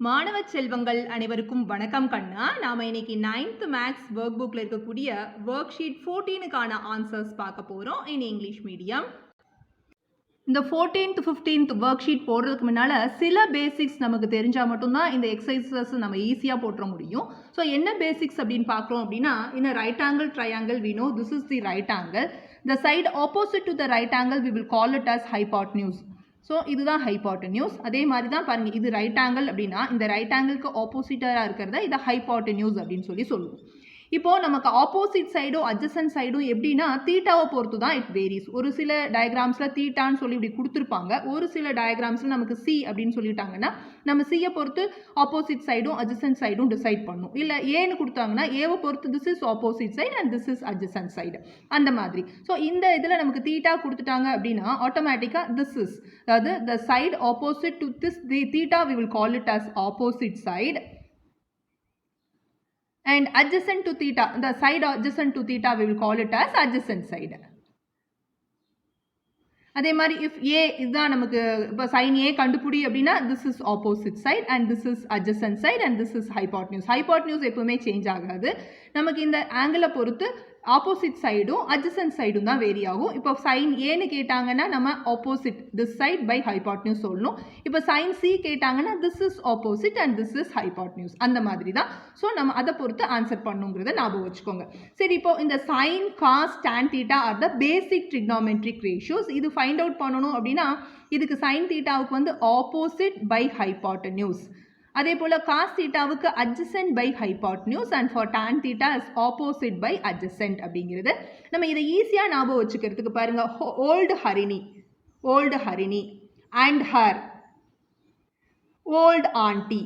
மாணவ செல்வங்கள் அனைவருக்கும் வணக்கம் கண்ணா. நாம இன்னைக்கு 9th மேக்ஸ் ஒர்க் புக்ல இருக்கக்கூடிய ஒர்க் ஷீட் 14க்கான ஆன்சர்ஸ் பார்க்க போறோம் இன் இங்கிலீஷ் மீடியம். இந்த 14th 15th ஒர்க் ஷீட் போடுறதுக்கு முன்னால சில பேசிக்ஸ் நமக்கு தெரிஞ்சா மட்டும்தான் இந்த எக்ஸசைசஸ் நம்ம ஈஸியா போட்டுற முடியும். ஸோ என்ன பேசிக்ஸ் அப்படின்னு பார்க்குறோம் அப்படின்னா, in a right angle triangle we know this is the right angle. The side opposite to the right angle we will call it as hypotenuse. So இதுதான் ஹைபாட்டன்யூஸ். அதே மாதிரி தான் பாருங்கள், இது ரைட் ஆங்கிள் அப்படின்னா இந்த ரைட் ஆங்கிளுக்கு ஆப்போசிட்டாக இருக்கிறத இதை ஹைபாட்டன்யூஸ் அப்படின்னு சொல்லுவோம். இப்போது நமக்கு ஆப்போசிட் சைடும் அட்ஜசன்ட் சைடும் எப்படின்னா தீட்டாவை பொறுத்து தான் இட் வேரிஸ். ஒரு சில டயக்ராம்ஸில் தீட்டான்னு சொல்லி இப்படி கொடுத்துருப்பாங்க, ஒரு சில டயக்ராம்ஸில் நமக்கு சி அப்படின்னு சொல்லிட்டாங்கன்னா நம்ம சியை பொறுத்து ஆப்போசிட் சைடும் அட்ஜசன்ட் சைடும் டிசைட் பண்ணும். இல்லை ஏன்னு கொடுத்தாங்கன்னா ஏவை பொறுத்து this is opposite side and this is adjacent side, அந்த மாதிரி. ஸோ இந்த இதில் நமக்கு தீட்டா கொடுத்துட்டாங்க அப்படின்னா ஆட்டோமேட்டிக்காக திஸ் இஸ், அதாவது the side opposite to this the theta we will call it as opposite side, and adjacent to theta, the side adjacent to theta we will call it as adjacent side. அதே மாதிரி if a இதுதான் நமக்கு இப்போ sin a கண்டுபிடி அப்படின்னா this is opposite side and this is adjacent side and this is hypotenuse. hypotenuse எப்பவுமே change ஆகாது. நமக்கு இந்த ஆங்கிளை பொறுத்து ஆப்போசிட் சைடும் அட்ஜசன்ட் சைடும் தான் வேரி ஆகும். இப்போ சைன் ஏன்னு கேட்டாங்கன்னா நம்ம opposite this side by hypotenuse சொல்லணும். இப்போ சைன் சி கேட்டாங்கன்னா this is opposite and this is hypotenuse, அந்த மாதிரி தான். ஸோ நம்ம அதை பொறுத்து ஆன்சர் பண்ணுங்கிறத ஞாபகம் வச்சுக்கோங்க. சரி, இப்போ இந்த sine cos tan theta are the basic trigonometric ratios. இது ஃபைண்ட் அவுட் பண்ணணும் அப்படின்னா இதுக்கு சைன் தீட்டாவுக்கு வந்து ஆப்போசிட் பை ஹைபாட்டன்யூஸ், அதே போல் காஸ் தீட்டாவுக்கு adjacent by hypotenuse and for tan theta is opposite by adjacent அப்படிங்கிறது. நம்ம இதை ஈஸியாக ஞாபகம் வச்சுக்கிறதுக்கு பாருங்கள், old Harini and her old aunty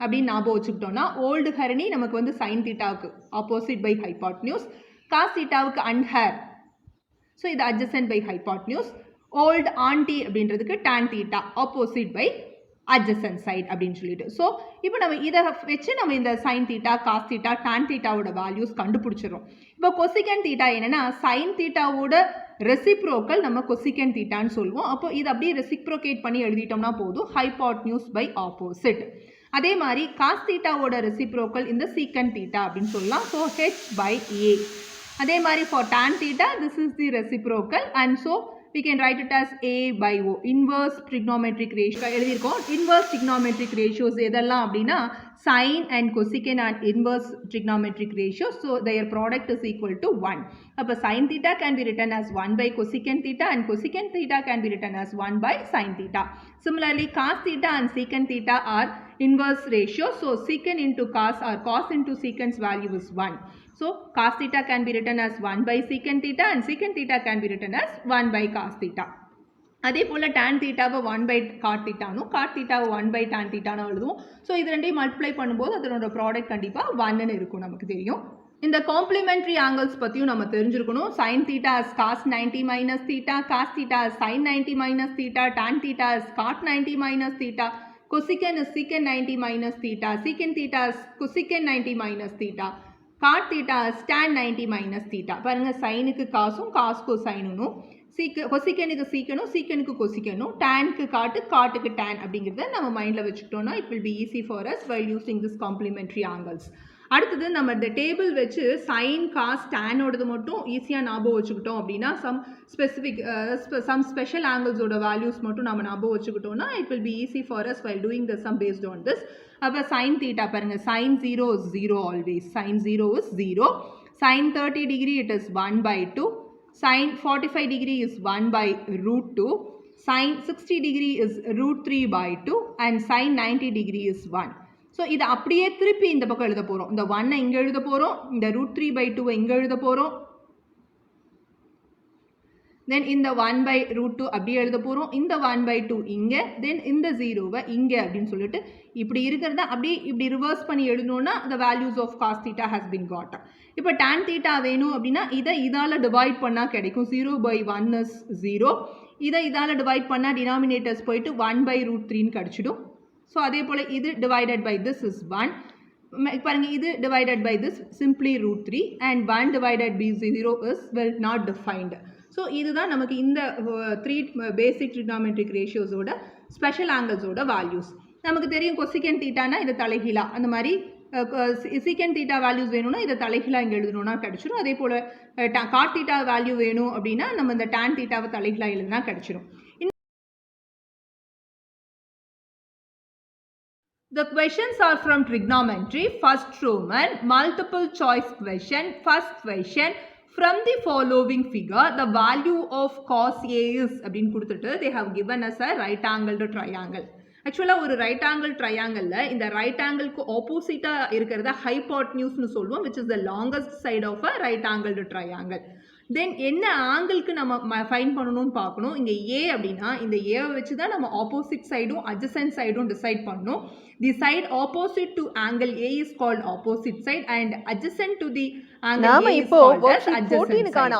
அப்படின்னு ஞாபகம் வச்சுக்கிட்டோம்னா ஓல்டு ஹரிணி நமக்கு வந்து சைன் தீட்டாவுக்கு ஆப்போசிட் பை ஹைபாட்னியூஸ், காஸ் தீட்டாவுக்கு அண்ட் ஹர், ஸோ இது adjacent by hypotenuse. Old aunty அப்படின்றதுக்கு tan theta opposite by adjacent side அப்படின்னு சொல்லிட்டு. ஸோ இப்போ நம்ம இதை வச்சு நம்ம இந்த sine theta cos theta tan தீட்டாவோட வேல்யூஸ் கண்டுபிடிச்சிடறோம். இப்போ கொசிகன் தீட்டா என்னன்னா சைன் தீட்டாவோட ரெசிப்ரோக்கல் நம்ம கொசிகன் தீட்டான்னு சொல்லுவோம். அப்போ இது அப்படியே ரெசிப்ரோகேட் பண்ணி எழுதிட்டோம்னா போதும், ஹைபாட்னியூஸ் பை ஆப்போசிட். அதே மாதிரி காஸ் தீட்டாவோட ரெசிப்ரோக்கல் இந்த சீக்கன் தீட்டா அப்படின்னு சொல்லலாம். ஸோ ஹெச் பை ஏ. அதே மாதிரி for tan theta this is the reciprocal and so we can write it as A by O. Inverse trigonometric ratio எழுதியிருக்கோம். inverse trigonometric ratios எதெல்லாம் அப்படின்னா sin and cosecant and inverse trigonometric ratios. So their product is equal to 1. அப்போ sin theta can be written as 1 by cosecant theta and cosecant theta can be written as 1 by sin theta. Similarly, cos theta and secant theta are inverse ratios. So secant into cos or cos into secant's value is 1. So cos theta can be written as 1 by secant theta and secant theta can be written as 1 by cos theta. அதே போல் Don தீட்டாவை 1 by God தீட்டானும் God தீட்டாவை 1 by Don தீட்டானு எழுதுவோம். So இது ரெண்டையும் multiply பண்ணும்போது அதனோட product கண்டிப்பாக 1ன்னு இருக்கும், நமக்கு தெரியும். இந்த காம்ப்ளிமெண்ட்ரி ஆங்கிள்ஸ் பற்றியும் நம்ம தெரிஞ்சிருக்கணும். Sine theta is cos 90 minus theta, cos theta is sine 90 minus theta, tan theta is cot 90 minus theta, cosec is sec 90 minus theta, sec theta is cosec 90 minus theta, cot theta is tan 90 minus theta. பாருங்கள், சைனுக்கு காசும் காசுக்கு சைனும், கொசிக்கனுக்கு சீக்கனும் சீக்கனுக்கு கொசிக்கனும், டேனுக்கு காட்டு காட்டுக்கு tan அப்படிங்கிறத நம்ம மைண்டில் வச்சுக்கிட்டோம்னா it will be easy for us while using this complementary angles. அடுத்தது நம்ம இந்த டேபிள் வச்சு சைன் காஸ் டேனோடது மட்டும் ஈஸியாக ஞாபகம் வச்சுக்கிட்டோம் அப்படின்னா சம் ஸ்பெசிஃபிக் சம் ஸ்பெஷல் ஆங்கிள்ஸோட வேல்யூஸ் மட்டும் நம்ம ஞாபகம் வச்சுக்கிட்டோம்னா it will be easy for us while doing the sum based on this. அப்போ சைன் தீட்டா பாருங்கள், sine 0 is 0 always, sine 0 is 0, sine 30 degree it is 1 by 2, sin 45 degree is 1 by root 2, sin 60 degree is root 3 by 2 and sin 90 degree is 1. So இதை அப்படியே திருப்பி இந்த பக்கம் எழுத போகிறோம். இந்த 1 இங்கே எழுத போகிறோம், இந்த root 3 by 2 இங்கே எழுத போகிறோம், தென் இந்த 1 by root 2 அப்படியே எழுத போகிறோம், இந்த 1 by 2 இங்கே, தென் இந்த 0வை இங்கே அப்படின்னு சொல்லிட்டு இப்படி இருக்கிறத அப்படியே இப்படி ரிவர்ஸ் பண்ணி எழுதணும்னா the values of cos theta has been got. இப்போ tan theta வேணும் அப்படின்னா இதை இதால் டிவைட் பண்ணால் கிடைக்கும், 0 by 1 is 0, இதை இதால் டிவைட் பண்ணால் டினாமினேட்டர்ஸ் போயிட்டு 1 by root 3ன்னு கிடச்சிடும். ஸோ அதே போல் இது டிவைடட் பை திஸ் இஸ் 1, பாருங்கள் இது divided by this simply root 3 and 1 divided by 0 is well not defined. So இதுதான் நமக்கு இந்த 3 பேசிக் ட்ரிக்னாமெட்ரிக் ரேஷியோஸோட ஸ்பெஷல் ஆங்கிள்ஸோட வேல்யூஸ். நமக்கு தெரியும் கொசிகன் தீட்டானா இது தலைகீழா, அந்த மாதிரி சீக்கன் தீட்டா வேல்யூஸ் வேணும்னா இதை தலைகீழா இங்கே எழுதணும்னா கிடைச்சிடும். அதே போல் காட் தீட்டா வேல்யூ வேணும் அப்படின்னா நம்ம இந்த டான் தீட்டாவை தலைகீழா எழுதுனா கிடைச்சிடும். The questions are from trigonometry. First Roman, multiple choice question. First question, from the following figure, the value of cos A is அப்படின்னு கொடுத்துட்டு they have given us a right angled triangle. ஆக்சுவலாக ஒரு right angle ட்ரையாங்கிளில் இந்த right ஆங்கிளுக்கு ஆப்போசிட்டாக இருக்கிறத ஹைபாட்னியூஸ்னு சொல்லுவோம், which is the longest side of a right angled triangle. Then என்ன ஆங்கிளுக்கு நம்ம ஃபைன் பண்ணணும்னு பார்க்கணும். இங்கே ஏ அப்படின்னா இந்த ஏவை வச்சு தான் நம்ம ஆப்போசிட் சைடும் அட்ஜசன்ட் சைடும் டிசைட் பண்ணணும். The side opposite to angle A is called opposite side and adjacent to the angle A is called as adjacent side.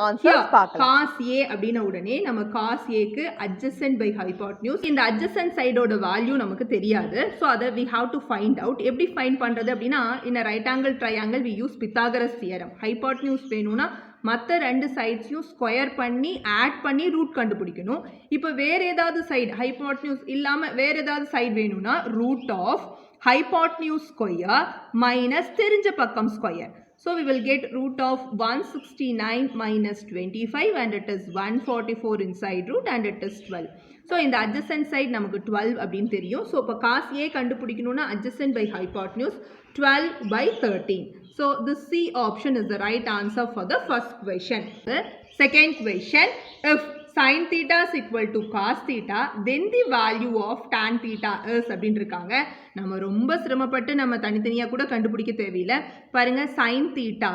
Cos A அப்படின உடனே நம்ம காஸ் ஏக்கு அட்ஜசன்ட் பை ஹைபாட்னியூஸ், இந்த அட்ஜசன்ட் சைடோட value நமக்கு தெரியாது. ஸோ அதை we have to find out. எப்படி ஃபைண்ட் பண்ணுறது அப்படின்னா, in a right angle triangle we use Pythagoras theorem. Hypotenuse வேணும்னா மற்ற ரெண்டு சைட்ஸையும் ஸ்கொயர் பண்ணி ஆட் பண்ணி ரூட் கண்டுபிடிக்கணும். இப்போ வேறு ஏதாவது சைடு ஹைபாட்னியூஸ் இல்லாமல் வேறு ஏதாவது சைடு வேணும்னா root of hypotenuse square minus தெரிஞ்ச பக்கம் square. So we will get root of 169 minus 25 and it is 144 inside root and it is 12. So in the adjacent side நமக்கு 12 அப்படின்னு தெரியும். So இப்போ cos A கண்டுபிடிக்கணும்னா adjacent by hypotenuse 12 by 13. So the C option is the right answer for the first question. The second question, if sin theta is equal to cos theta, then the value of tan theta is அப்படின்னு இருக்காங்க. நம்ம ரொம்ப சிரமப்பட்டு நம்ம தனித்தனியாக கூட கண்டுபிடிக்க தேவையில்லை. பாருங்க, sin theta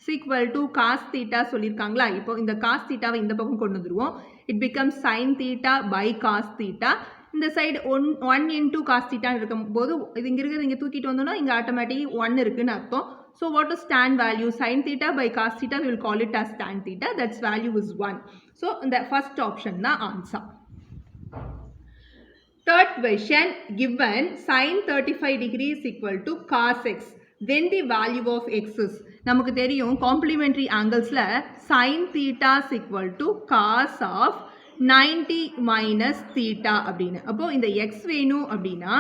is equal to cos theta சொல்லியிருக்காங்களா. இப்போ இந்த cos thetaவை இந்த பக்கம் கொண்டு வந்துருவோம். It becomes sin theta by cos theta. இந்த சைடு 1 into cos theta இருக்கும்போது இது இங்கே இருக்கிறது இங்கே தூக்கிட்டு வந்தோம்னா இங்கே ஆட்டோமேட்டிக் 1 இருக்குன்னு அர்த்தம். So what is tan value? Sin theta by cos theta, we will call it as tan theta. That's value is 1. So the first option na answer. Third question, given sin 35 degrees is equal to cos x, then the value of x is, நமக்கு தெரியும் complementary anglesல sin theta is equal to cos of 90 minus theta அப்படின்னு. அப்போ இந்த x வேணும் அப்படின்னா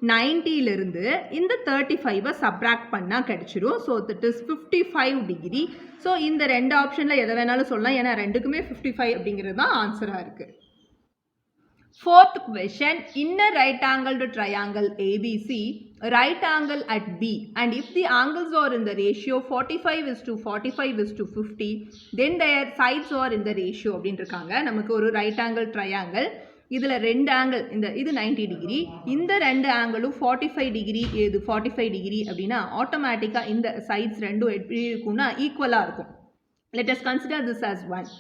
90லிருந்து இந்த 35 subtract பண்ணால் கிடைச்சிரும். So that is 55 degree. So இந்த ரெண்டு ஆப்ஷனில் எதை வேணாலும் சொல்லலாம், ஏன்னா ரெண்டுக்குமே 55 அப்படிங்கிறது தான் ஆன்சராக இருக்குது. Fourth question, in a right angled triangle ABC, right angle at B, and if the angles are in the ratio 45:45:50, then their sides are in the ratio அப்படின்னு இருக்காங்க. நமக்கு ஒரு ரைட் ஆங்கிள் ட்ரையாங்கிள், இதில் ரெண்டு ஆங்கிள், இது 90 degree, இந்த ரெண்டு ஆங்கிளும் 45 degree, இது 45 டிகிரி அப்படின்னா ஆட்டோமேட்டிக்காக இந்த சைட்ஸ் ரெண்டும் எப்படி இருக்கும்னா ஈக்குவலாக இருக்கும். Let us consider this as 1.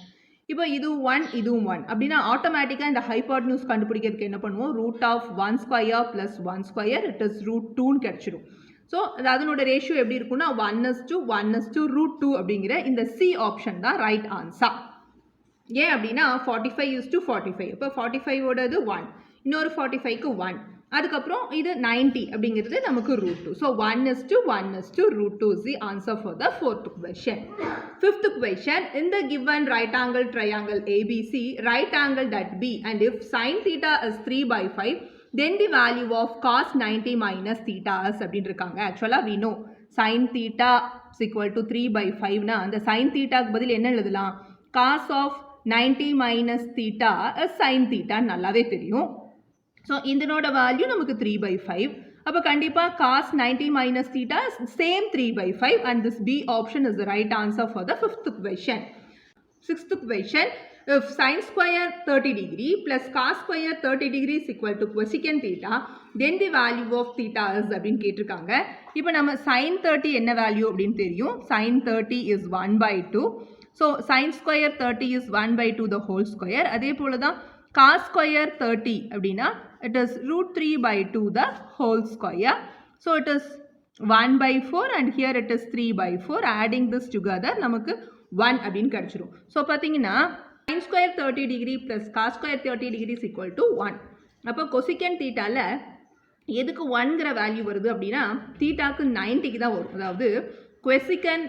இப்போ இது 1 இதுவும் 1 அப்படின்னா ஆட்டோமேட்டிக்காக இந்த ஹைபாட்னியூஸ் கண்டுபிடிக்கிறதுக்கு என்ன பண்ணுவோம், root of 1 square plus 1 square it is root 2ன்னு கிடைச்சிடும். ஸோ அதனோட ரேஷியோ எப்படி இருக்குன்னா 1:1:√2 அப்படிங்கிற இந்த சி ஆப்ஷன் தான் ரைட் ஆன்சர். ஏன் அப்படின்னா 45:45, இப்போ 45ஓடது 1, இன்னொரு 45க்கு 1, அதுக்கப்புறம் இது 90 அப்படிங்கிறது நமக்கு √2. So 1:1:√2 is the answer for the fourth question. Fifth question, in the given right angle triangle ABC, right angled at B, and if sin theta is 3/5, then the value of cos 90 minus theta is அப்படின்னு இருக்காங்க. ஆக்சுவலாக we know sin theta is equal to 3/5னா அந்த sin thetaக்கு பதில் என்ன எழுதலாம், cos of 90 minus theta is sin theta நல்லாவே தெரியும். So இதனோட வேல்யூ நமக்கு 3/5. அப்போ கண்டிப்பாக cos 90 minus theta is same 3/5 and this B option is the right answer for the fifth question. Sixth question, if sin square 30 degree plus cos square 30 degree is equal to cosecant theta, then the value of theta is அப்படின்னு கேட்டிருக்காங்க. இப்போ நம்ம sin 30 என்ன value அப்படின்னு தெரியும், sin 30 is 1/2. So sin square 30 is 1/2 the whole square. அதே போல தான் cos square 30 அப்படின்னா it is √3/2 the whole square. So it is 1/4 and here it is 3/4. Adding this together நமக்கு 1 அப்படின்னு கிடைச்சிரும். ஸோ பார்த்தீங்கன்னா sin square 30 degree plus cos square 30 degree is equal to 1. அப்போ cosecant thetaல எதுக்கு 1ங்கிற வேல்யூ வருது அப்படின்னா தீட்டாக்கு 90க்கு தான் வரும். அதாவது cosecant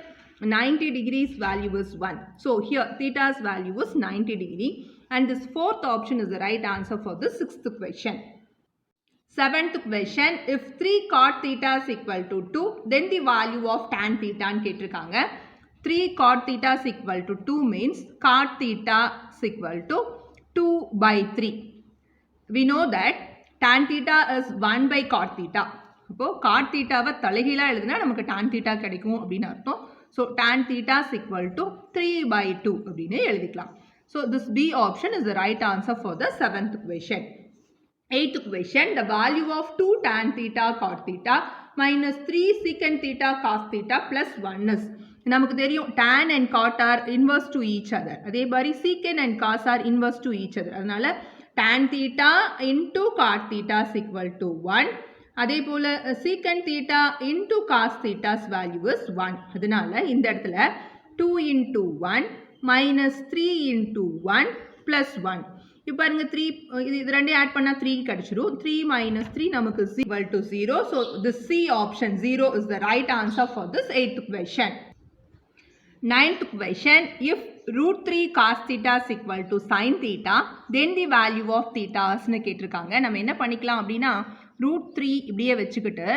90 degrees value is 1. So here theta's value is 90 degree and this fourth option is the right answer for the sixth question. Seventh question, if 3 cot theta is equal to 2, then the value of tan theta ன்னு கேட்டிருக்காங்க. 3 cot theta is equal to 2 means cot theta is equal to 2 by 3. We know that tan theta is 1 by cot theta. அப்போ cot theta வை தலைகீழா எழுதுனா நமக்கு tan theta கிடைக்கும் அப்படின்னு அர்த்தம். So tan theta is equal to 3 by 2 அப்படின்னு எழுதிக்கலாம். So this B option is the right answer for the 7th question. 8th question, the value of 2 tan theta cot theta minus 3 secant theta cos theta plus 1 is, நமக்கு தெரியும் tan and cot are inverse to each other. அதே மாதிரி secant and cos are inverse to each other. அதனால tan theta into cot theta is equal to 1. அதே போல secant theta into cos theta's value is 1. அதனால இந்த இடத்துல 2 into 1 minus 3 into 1 plus 1. இப்போ பாருங்க 3 இது ரெண்டையும் ஆட் பண்ணா 3 கிடைச்சிரும். 3 minus 3 நமக்கு equal to 0. So the C option 0 is the right answer for this 8th question. 9th question, if root 3 cos theta is equal to sin theta, then the value of theta ன்னு கேட்டிருக்காங்க. நம்ம என்ன பண்ணிக்கலாம் அப்படின்னா root 3 இப்படியே வச்சுக்கிட்டு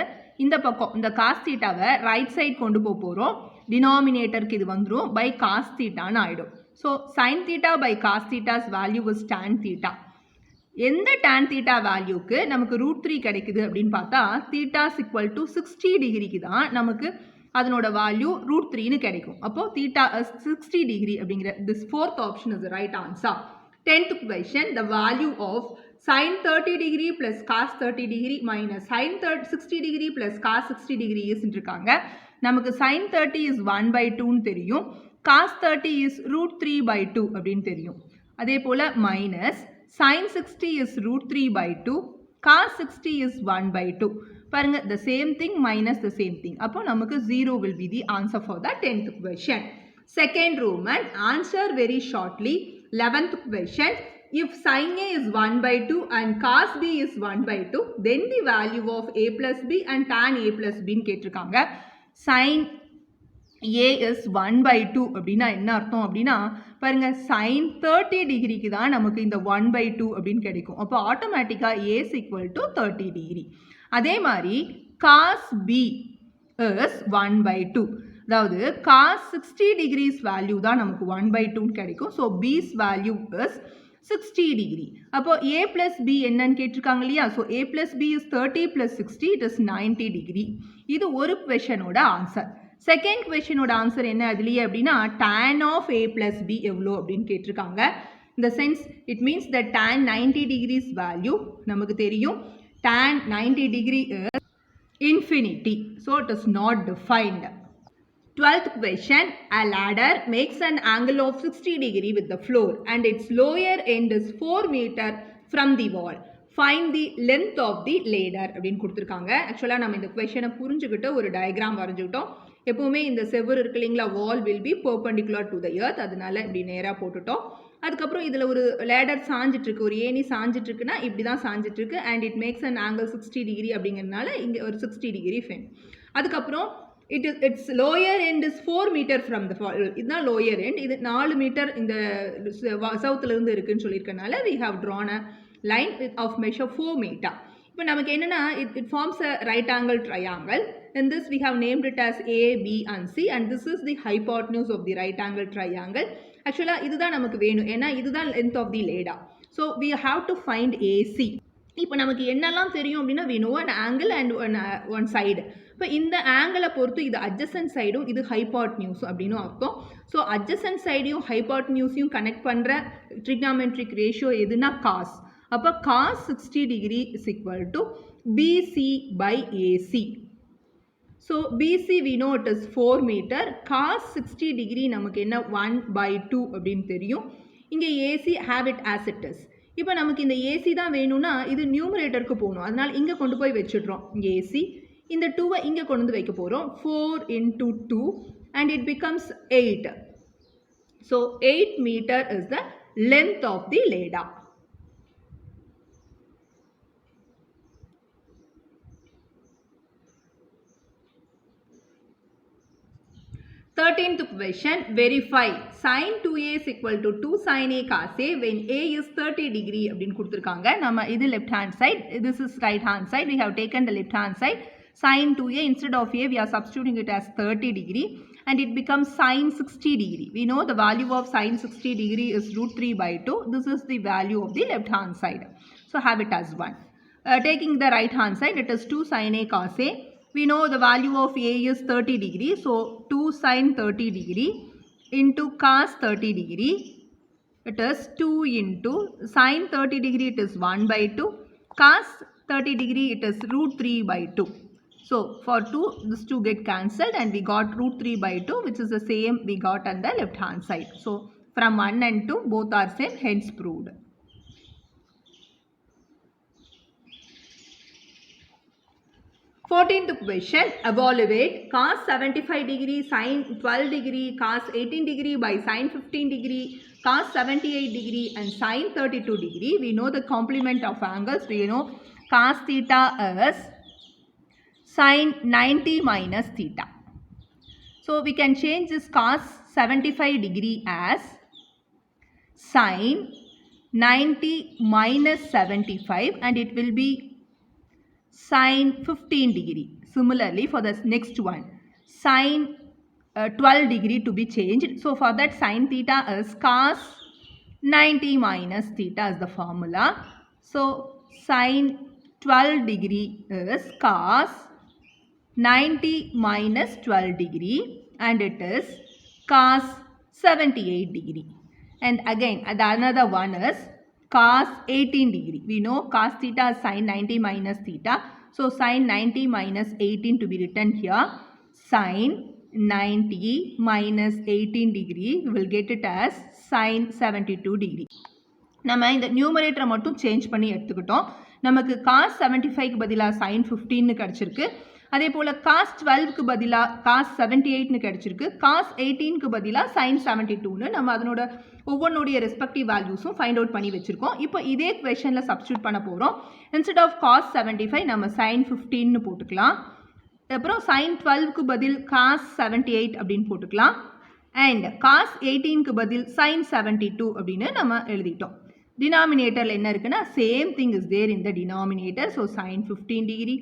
இந்த பக்கம் இந்த cos theta வை ரைட் சைட் கொண்டு போகிறோம். டினாமினேட்டருக்கு இது வந்துடும் by cos thetaன்னு ஆயிடும். So sin theta by cos theta's value is tan theta. எந்த tan theta வேல்யூக்கு நமக்கு root 3 கிடைக்குது அப்படின்னு பார்த்தா theta is equal to 60 டிகிரிக்கு தான் நமக்கு அதனோட வேல்யூ root 3ன்னு கிடைக்கும். அப்போ theta is 60 டிகிரி அப்படிங்கிற this fourth option is the right answer. 10th question, the value of sin 30 degree plus cos 30 degree minus sin 60 degree plus cos 60 degree is இருக்காங்க. நமக்கு sin 30 is 1 by 2ன்னு தெரியும். cos 30 is root 3 by 2 அப்படின்னு தெரியும். அதே போல minus sin 60 is root 3 by 2, cos 60 is 1 by 2. பாருங்க the same thing minus the same thing. அப்போ நமக்கு 0 will be the answer for the 10th question. Second Roman, answer very shortly. 11th question, if sin A is 1 by 2 and cos B is 1 by 2, then the value of A plus B and tan A plus B ன்னு கேட்டிருக்காங்க. sin A is 1 by 2 அப்படின்னா என்ன அர்த்தம் அப்படின்னா பாருங்க sin 30 டிகிரிக்கு தான் நமக்கு இந்த 1 by 2 அப்படின்னு கிடைக்கும். அப்போ ஆட்டோமேட்டிக்காக A is equal to 30 degree. அதே மாதிரி cos B is 1 by 2. அதாவது cos 60 degrees வேல்யூ தான் நமக்கு 1 by 2 கிடைக்கும். So B's value is 60 degree. அப்போ A plus B என்னன்னு கேட்டிருக்காங்க இல்லையா? So A plus B is 30 plus 60, it is 90 degree. இது ஒரு கொஷனோட ஆன்சர். செகண்ட் கொஷனோட ஆன்சர் என்ன அதுலேயே அப்படின்னா tan of A plus B எவ்வளோ அப்படின்னு கேட்டிருக்காங்க. இந்த sense it means the tan 90 degrees value நமக்கு தெரியும். tan 90 degree is infinity. So it is not defined. 12th question, a ladder makes an angle of 60 degree with the floor and its lower end is 4 meter from the wall. Find the length of the ladder அப்படின்னு கொடுத்துருக்காங்க. ஆக்சுவலாக நம்ம இந்த கொஷனை புரிஞ்சுக்கிட்டு ஒரு diagram வரைஞ்சுக்கிட்டோம். எப்போவுமே இந்த செவ்வறு இருக்கு இல்லைங்களா, wall will be perpendicular to the earth, அதனால இப்படி நேராக போட்டுட்டோம். அதுக்கப்புறம் இதில் ஒரு லேடர் சாஞ்சிட்ருக்கு, ஒரு ஏணி சாஞ்சிட்ருக்குன்னா இப்படி தான் சாஞ்சிட்ருக்கு and it makes an angle 60 degree அப்படிங்கிறதுனால இங்கே ஒரு 60 டிகிரி ஃபென். அதுக்கப்புறம் its lower end is 4 metre from the wall, இதுதான் லோயர் எண்ட். இது 4 மீட்டர் இந்த சவுத்துலேருந்து இருக்குன்னு சொல்லியிருக்கனால we have drawn a line of measure 4 metre. இப்போ நமக்கு என்னென்னா it forms a right angle triangle. In this we have named it as A, B and C and this is the hypotenuse of the right angle triangle. ஆக்சுவலாக இதுதான் நமக்கு வேணும், ஏன்னா இதுதான் length of the ladder. So we have to find AC. இப்போ நமக்கு என்னெல்லாம் தெரியும் அப்படின்னா we know an angle and one side. இப்போ இந்த ஆங்கிளை பொறுத்து இது adjacent சைடும் இது hypotenuse அப்படின்னு அர்த்தம். ஸோ adjacent சைடையும் hypotenuseயும் கனெக்ட் பண்ணுற trigonometric ratio எதுனா cos. அப்போ cos 60 degree is equal to BC by AC. So BC we know it is 4 meter. Cos 60 degree நமக்கு என்ன 1 by 2 அப்படின்னு தெரியும். இங்கே AC have it as it is. இப்போ நமக்கு இந்த AC தான் வேணும்னா இது நியூமரேட்டருக்கு போகணும், அதனால் இங்கே கொண்டு போய் வச்சிடுறோம் இங்கே AC. இந்த 2வை இங்கே கொண்டு வந்து வைக்க போகிறோம். 4 into 2 and it becomes 8. So 8 meter is the length of the ladder. 13th question, verify sin 2a is equal to 2 sin a cos a when a is 30 degree அப்படின்னு கொடுத்திருக்காங்க. நம்ம இது left hand side, this is right hand side. We have taken the left hand side. Sin 2a instead of a we are substituting it as 30 degree and it becomes sin 60 degree. We know the value of sin 60 degree is root 3 by 2. This is the value of the left hand side. So have it as 1. Taking the right hand side, it is 2 sin a cos a. We know the value of a is 30 degree. So 2 sin 30 degree into cos 30 degree. It is 2 into sin 30 degree, it is 1 by 2. Cos 30 degree, it is root 3 by 2. So for 2, this 2 get cancelled and we got root 3 by 2, which is the same we got on the left hand side. So from 1 and 2, both are same, hence proved. 14th question, evaluate cos 75 degree, sin 12 degree, cos 18 degree by sin 15 degree, cos 78 degree and sin 32 degree. We know the complement of angles. We know cos theta is sin 90 minus theta. So we can change this cos 75 degree as sin 90 minus 75 and it will be sin 15 degree. Similarly for the next one, sin 12 degree to be changed. So for that sin theta is cos 90 minus theta is the formula. So sin 12 degree is cos 90 minus 12 degree and it is cos 78 degree. And again another one is cos 18 degree. We know cos theta is sin 90 minus theta. So sin 90 minus 18 to be written here. Sin 90 minus 18 degree. We will get it as sin 72 degree. நம்ம இந்த நியூமரேட்டரை மட்டும் change பண்ணி எடுத்துக்கிட்டோம். நமக்கு cos 75க்கு பதிலாக sin 15 கிடைச்சிருக்கு. அதே போல் cos 12க்கு பதிலாக cos 78ன்னு கிடைச்சிருக்கு. cos 18க்கு பதிலாக sin 72ன்னு நம்ம அதனோட ஒவ்வொன்றுடைய ரெஸ்பெக்டிவ் வேல்யூஸும் ஃபைண்ட் அவுட் பண்ணி வச்சுருக்கோம். இப்போ இதே கொஷனில் சப்ஸ்டியூட் பண்ண போகிறோம். இன்ஸ்டெட் ஆஃப் cos 75 நம்ம sin 15ன்னு போட்டுக்கலாம். அப்புறம் sin 12க்கு பதில் cos 78 அப்படின்னு போட்டுக்கலாம். அண்ட் cos 18க்கு பதில் sin 72 அப்படின்னு நம்ம எழுதிட்டோம். டினாமினேட்டரில் என்ன இருக்குன்னா same thing is there in the denominator. So sin 15 degree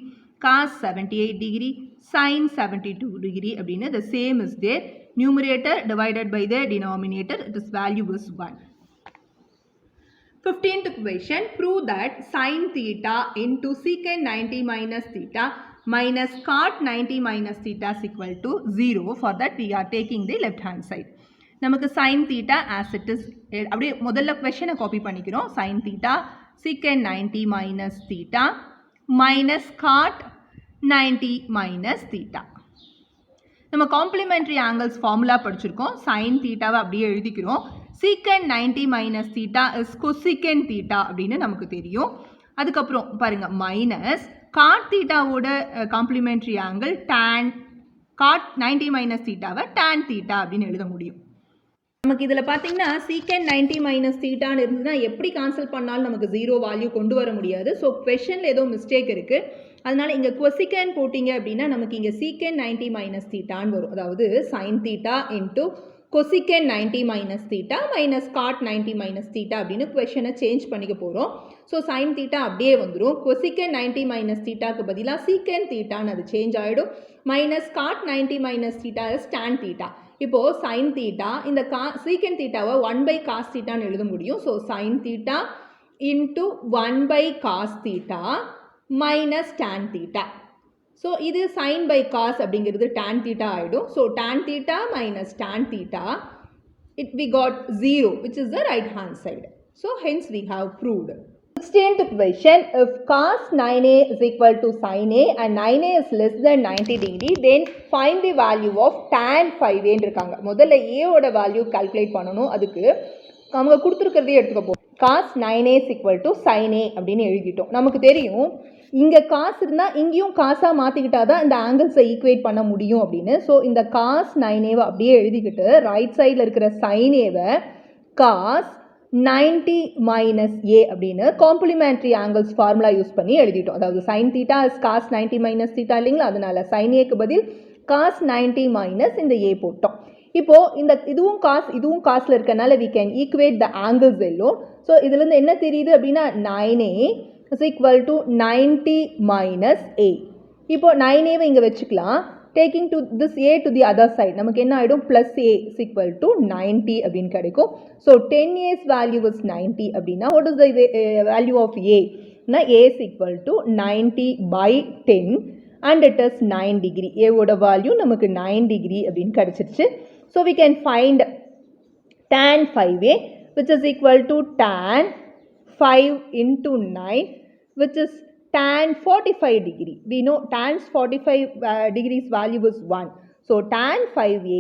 cos 78 degree, sin 72 degree அப்படினு the same is there. Numerator divided by the denominator, its value is 1. 15th question, prove that sin theta into secant 90 minus theta minus cot 90 minus theta is equal to 0. For that we are taking the left hand side. நமக்கு sin theta as it is, அப்படியே முதல்ல questionை copy பண்ணிக்கிறோம். sin theta secant 90 minus theta minus cot 90 minus theta. நம்ம complimentary angles formula படிச்சிருக்கோம். sin தீட்டாவை அப்படியே எழுதிக்கிறோம். secant 90 minus theta is cosecant theta அப்படின்னு நமக்கு தெரியும். அதுக்கப்புறம் பாருங்க மைனஸ் cot தீட்டாவோட complementary angle tan cot 90 minus தீட்டாவை tan தீட்டா அப்படின்னு எழுத முடியும். நமக்கு இதில் பார்த்தீங்கன்னா secant 90 minus தீட்டான்னு இருந்ததுன்னா எப்படி கேன்சல் பண்ணாலும் நமக்கு 0 வேல்யூ கொண்டு வர முடியாது. ஸோ கொஷனில் ஏதோ மிஸ்டேக் இருக்குது. அதனால் இங்கே cosecant போட்டிங்க அப்படின்னா நமக்கு இங்கே secant 90 minus தீட்டான்னு வரும். அதாவது sin theta into cosecant 90 minus theta minus cot 90 minus theta அப்படின்னு கொஷனை சேஞ்ச் பண்ணிக்க போகிறோம். ஸோ sin தீட்டா அப்படியே வந்துடும். cosecant 90 minus thetaக்கு பதிலாக secant தீட்டான்னு அது சேஞ்ச் ஆகிடும். Minus cot 90 minus theta is tan theta. இப்போது sin தீட்டா இந்த secant தீட்டாவை 1 by cos தீட்டான்னு எழுத முடியும். So sin theta into 1 by cos theta minus tan theta. So இது sin by cos அப்படிங்கிறது tan theta ஆகிடும். So tan theta minus tan theta, we got 0 which is the right hand side. So hence we have proved. 16th question, if cos 9a is equal to sin a and 9a is less than 90 degree, then find the value of tan 5a இருக்காங்க. முதல்ல a ஓட value calculate பண்ணணும். அதுக்கு அவங்க கொடுத்துருக்கிறதே எடுத்துக்க போகிறோம். cos 9a is equal to sin a அப்படின்னு எழுதிட்டோம். நமக்கு தெரியும் இங்கே காசு இருந்தால் இங்கேயும் காசாக மாற்றிக்கிட்டா தான் இந்த ஆங்கிள்ஸை ஈக்குவேட் பண்ண முடியும் அப்படின்னு. ஸோ இந்த cos 9a அப்படியே எழுதிக்கிட்டு ரைட் சைடில் இருக்கிற sin a cos 90 minus a அப்படின்னு காம்ப்ளிமெண்ட்ரி ஆங்கிள்ஸ் ஃபார்முலா யூஸ் பண்ணி எழுதிட்டோம். அதாவது sin theta is cos 90 minus theta இல்லைங்களா, அதனால sin aக்கு பதில் cos 90 minus இந்த a போட்டோம். இப்போ இந்த இதுவும் காஸ்ல இருக்கனால we can equate the angles alone. So இதிலிருந்து என்ன தெரியுது அப்படின்னா 9a is equal to 90 minus a. இப்போ 9a இங்க வச்சுக்கலாம். Taking to this a to the other side நமக்கு என்ன ஆயிடும் plus a is equal to 90 அப்படின்னு கிடைக்கும். So 10a's value is 90 அப்படின்னா what is the value of a? A is equal to 90 by 10 and it is 9 degree. A ஓட value நமக்கு 9 degree அப்படின்னு கிடைச்சிருச்சு. So we can find tan 5a which is equal to tan 5 into 9 which is tan 45 degree. We know tan 45 degrees value is 1. So tan 5a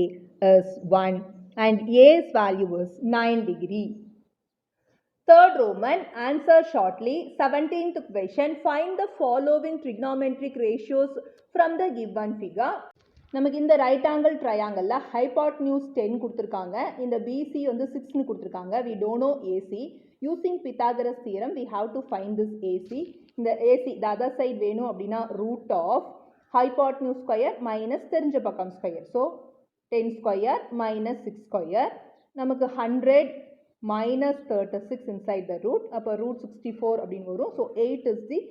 is 1 and a's value is 9 degree. Third Roman, answer shortly. 17th question, find the following trigonometric ratios from the given figure. நமக்கு இந்த right angle ட்ரையாங்கிளில் hypotenuse 10 கொடுத்துருக்காங்க, இந்த PC வந்து 6ன்னு கொடுத்துருக்காங்க. We don't know AC. Using Pythagoras theorem we have to find this AC. இந்த AC the other side வேணும் அப்படின்னா root of hypotenuse square minus தெரிஞ்ச பக்கம் square. So 10 square minus 6 square நமக்கு 100 minus 36 inside the root. அப்போ root 64 அப்படின்னு வரும். So 8 is the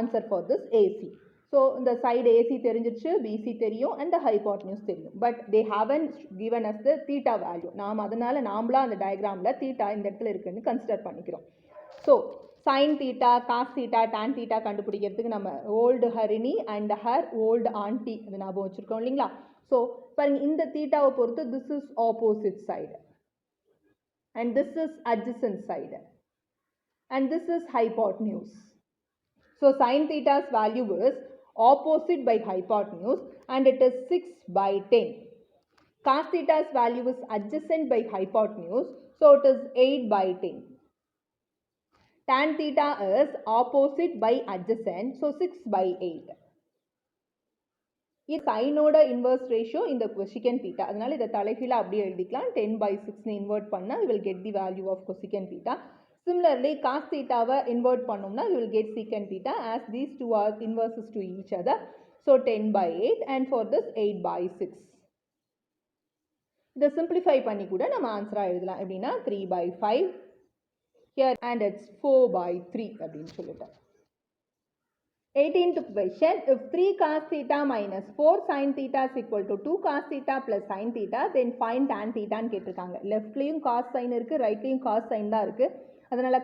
answer for this AC. So இந்த சைடு AC தெரிஞ்சிருச்சு, BC தெரியும் and the hypotenuse தெரியும். But they haven't given us the theta value. நாம் அதனால நாமளா அந்த டயக்ராமில் theta இந்த இடத்துல இருக்குன்னு கன்சிடர் பண்ணிக்கிறோம். So sin theta, cos theta, tan theta கண்டுபிடிக்கிறதுக்கு நம்ம old Harini and her old aunty அது ஞாபகம் வச்சுருக்கோம் இல்லைங்களா. ஸோ பாருங்க இந்த தீட்டாவை பொறுத்து this is opposite side and this is adjacent side and this is hypotenuse. So sin theta's value is opposite by hypotenuse and it is 6 by 10. Cos theta's value is adjacent by hypotenuse, so it is 8 by 10. Tan theta is opposite by adjacent, so 6 by 8. இது சைனோட inverse ratio இந்த கொசிகன் theta, அதனால இதை தலைகீழ அப்படியே எழுதிக்கலாம். 10 by 6 invert பண்ணா we will get the value of cosecant theta. Similarly cos thetaவை invert பண்ணோம்னா we will get secant theta as these two are inverses to each other. So 10 by 8 and for this 8 by 6. இதை simplify பண்ணி கூட நம்ம ஆன்சரா எழுதலாம். எப்படின்னா 3 by 5 here and it's 4 by 3 அப்படின்னு சொல்லிட்டு. 18th question, if 3 cos theta minus 4 sin theta is equal to 2 cos theta plus sin theta, then find tan theta ன்னு கேட்டிருக்காங்க. லெஃப்ட்லேயும் cos sin இருக்கு, ரைட்லேயும் cos sin தான் இருக்கு. அதனால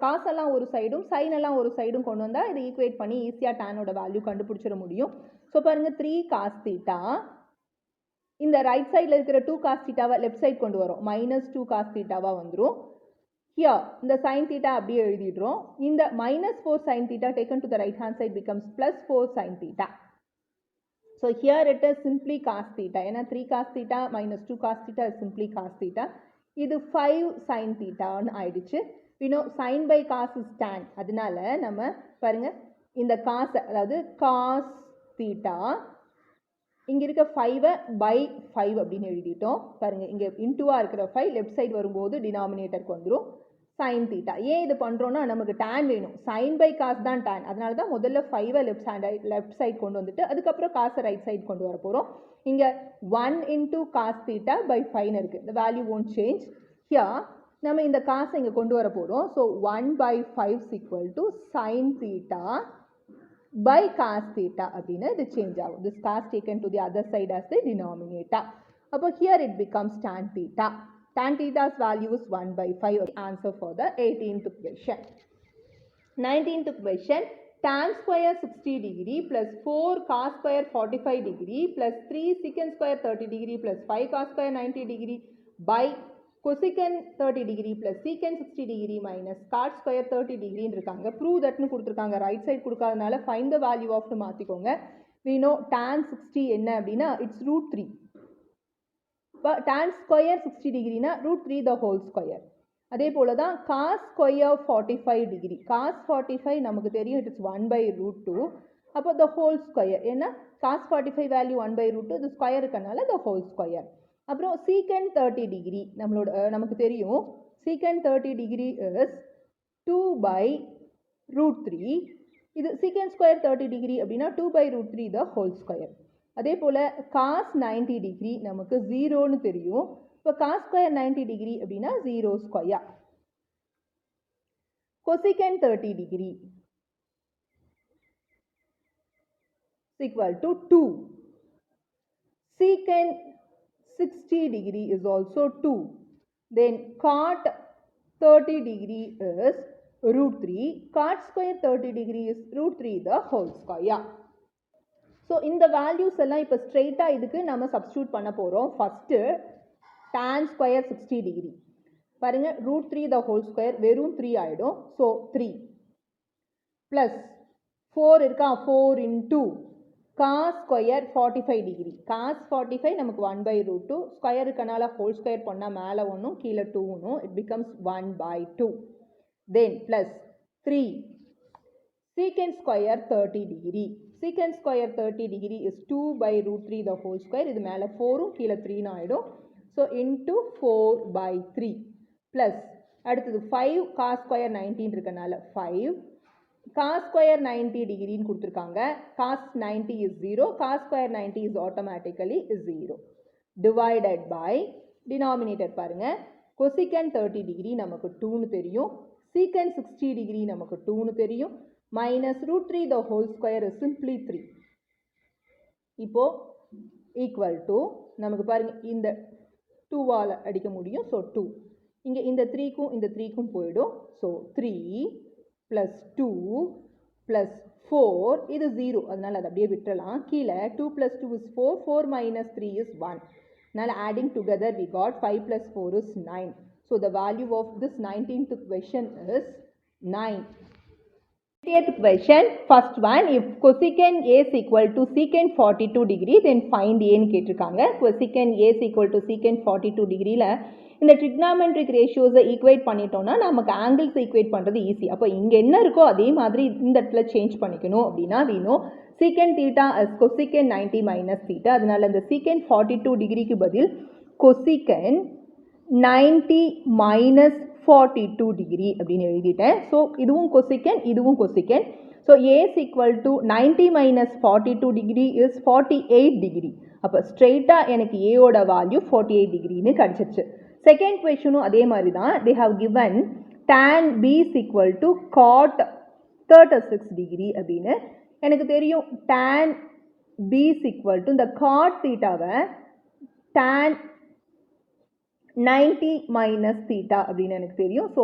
cos எல்லாம் ஒரு சைடும் sin எல்லாம் ஒரு சைடும் கொண்டு வந்தால் இதை ஈக்குவேட் பண்ணி ஈஸியாக டேனோட வேல்யூ கண்டுபிடிச்சிட முடியும். ஸோ பாருங்க 3 cos theta இந்த ரைட் சைடில் இருக்கிற 2 cos thetaவை லெஃப்ட் சைட் கொண்டு வரும், மைனஸ் 2 cos thetaவா வந்துடும். Here, இந்த sin theta அப்படியே எழுதிடுறோம். இந்த minus 4 sin theta taken to the right hand side becomes plus 4 sin theta. So here it is simply cos theta. ஏன்னா 3 cos theta minus 2 cos theta is simply cos theta. இது 5 sin theta ஆயிடுச்சு. We know sin by cos is tan. அதனால நம்ம பாருங்க இந்த cos, அதாவது cos theta இங்க இருக்க 5 by 5 அப்படின்னு எழுதிட்டோம். பாருங்க இங்க இன்டூவா இருக்கிற 5 லெஃப்ட் சைடு வரும்போது டினாமினேட்டருக்கு வந்துடும் sin theta. ஏன் இது பண்றோம்னா நமக்கு tan வேணும், sin by cos தான் tan. அதனால தான் முதல்ல 5 லெஃப்ட் சைடு கொண்டு வந்துட்டு அதுக்கப்புறம் cos ரைட் சைடு கொண்டு வர போறோம். இங்க 1 into cos theta by 5 இருக்கு, the value won't change. Here நம்ம இந்த cos இங்க கொண்டு வர போறோம். So 1 by 5 is equal to sin theta by cos theta அப்படின்னு இது சேஞ்ச் ஆகும். This cos taken to the other side as the denominator. அப்போ here it becomes tan theta. Tan theta's value is 1 by 5. Answer for the 18th question. 19th question, tan square 60 degree plus 4 cos square 45 degree plus 3 secant square 30 degree plus 5 cos square 90 degree by cosecant 30 degree plus secant 60 degree minus cot square 30 degree இருக்காங்க. Prove that னு கொடுத்திருக்காங்க. Right side கொடுக்காதனால find the value of னு மாத்திக்கோங்க. We know tan 60 என்ன அப்படின்னா it's root 3. tan square 60 degree na root 3 the whole square. அதே போல தான் cos square 45 degree. cos 45 நமக்கு தெரியும் it is 1 by root 2. அப்போ the whole square. ஏன்னா cos 45 value 1 by root 2, the square இருக்கனால the whole square. அப்புறம் secant 30 degree நமக்கு தெரியும் secant 30 degree is 2 by root 3. இது secant square 30 degree அப்படின்னா 2 by root 3 the whole square. அதே போல் cos 90 degree நமக்கு 0ன்னு தெரியும். இப்போ cos ஸ்கொயர் 90 டிகிரி அப்படின்னா 0 square. cosecant 30 degree equal to 2. Secant 60 degree is also 2. Then cot 30 degree is root 3. Cot square 30 degree is root 3 the whole square. So இந்த values எல்லாம் இப்போ ஸ்ட்ரெயிட்டாக இதுக்கு நம்ம சப்ஸ்டியூட் பண்ண போகிறோம். ஃபஸ்ட்டு tan square 60 degree பாருங்க root 3 the whole square வெறும் 3 ஆகிடும். ஸோ 3 ப்ளஸ் 4 இருக்கா 4 into cos square 45 degree. cos 45 நமக்கு 1 by root 2. ஸ்கொயர் இருக்கனால whole square பண்ணால் மேலே ஒன்றும் கீழே 2னும். it becomes 1 by 2. Then plus 3 secant square 30 degree. secant square 30 degree is 2 by root 3 the whole square. இது மேலே 4ம் கீழே 3 ஆகிடும். ஸோ into 4 by 3 plus அடுத்தது 5 cos square 19 இருக்கனால 5 cos square 90 degree கொடுத்திருக்காங்க. cos 90 is 0. cos square 90 is automatically 0. Divided by denominator பாருங்க cosecant 30 degree நமக்கு 2ன்னு தெரியும். secant 60 degree நமக்கு 2ன்னு தெரியும். minus root 3 the whole square is simply 3. இப்போ equal to நமக்கு பாருங்க இந்த 2வால் அடிக்க முடியும். ஸோ 2 இங்கே இந்த 3க்கும் இந்த 3க்கும் போயிடும். ஸோ 3 plus 2 plus 4 இது 0 அதனால் அதை அப்படியே விட்டுறலாம். கீழே 2 plus 2 is 4. 4 minus 3 is 1. அதனால் adding together we got 5 plus 4 is 9. So the value of this 19th question is 9. 20th question, first one, if cosecant A is equal to secant 42 degree then find A ன்னு கேட்டிருக்காங்க. cosecant A is equal to secant 42 degreeல இந்த trigonometric ratios equate பண்ணிட்டோம்னா நமக்கு angles equate பண்ணுறது easy. அப்போ இங்கே என்ன இருக்கோ அதே மாதிரி இந்த இடத்துல சேஞ்ச் பண்ணிக்கணும் அப்படின்னா we know secant theta as cosecant 90 minus theta. அதனால இந்த secant 42 டிகிரிக்கு பதில் cosecant 90 minus 42 டிகிரி அப்படின்னு எழுதிட்டேன். ஸோ இதுவும் cosecant இதுவும் cosecant. So A is equal to 90 minus 42 degree is 48 degree. அப்போ ஸ்ட்ரெயிட்டாக எனக்கு ஏயோட வேல்யூ 48 டிகிரின்னு கிடச்சிருச்சு. செகண்ட் கொஷனும் அதே மாதிரி தான். they have given tan B is equal to cot 36 degree அப்படின்னு எனக்கு தெரியும். tan B is equal to இந்த cot தீட்டாவை tan 90 minus theta அப்படின்னு எனக்கு தெரியும். ஸோ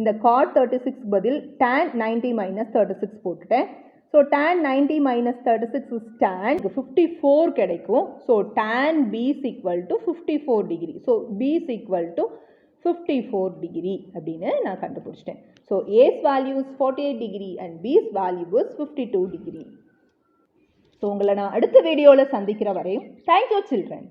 இந்த cot 36 பதில் tan 90 minus 36 போட்டுட்டேன். So tan 90 minus 36 is tan 54 கிடைக்கும். So tan B is equal to 54 degree. So B is equal to 54 degree அப்படின்னு நான் கண்டுபிடிச்சிட்டேன். So A's value is 48 degree and B's value is 52 degree. So உங்களை நான் அடுத்த வீடியோவில் சந்திக்கிற வரையும் தேங்க்யூ சில்ட்ரன்.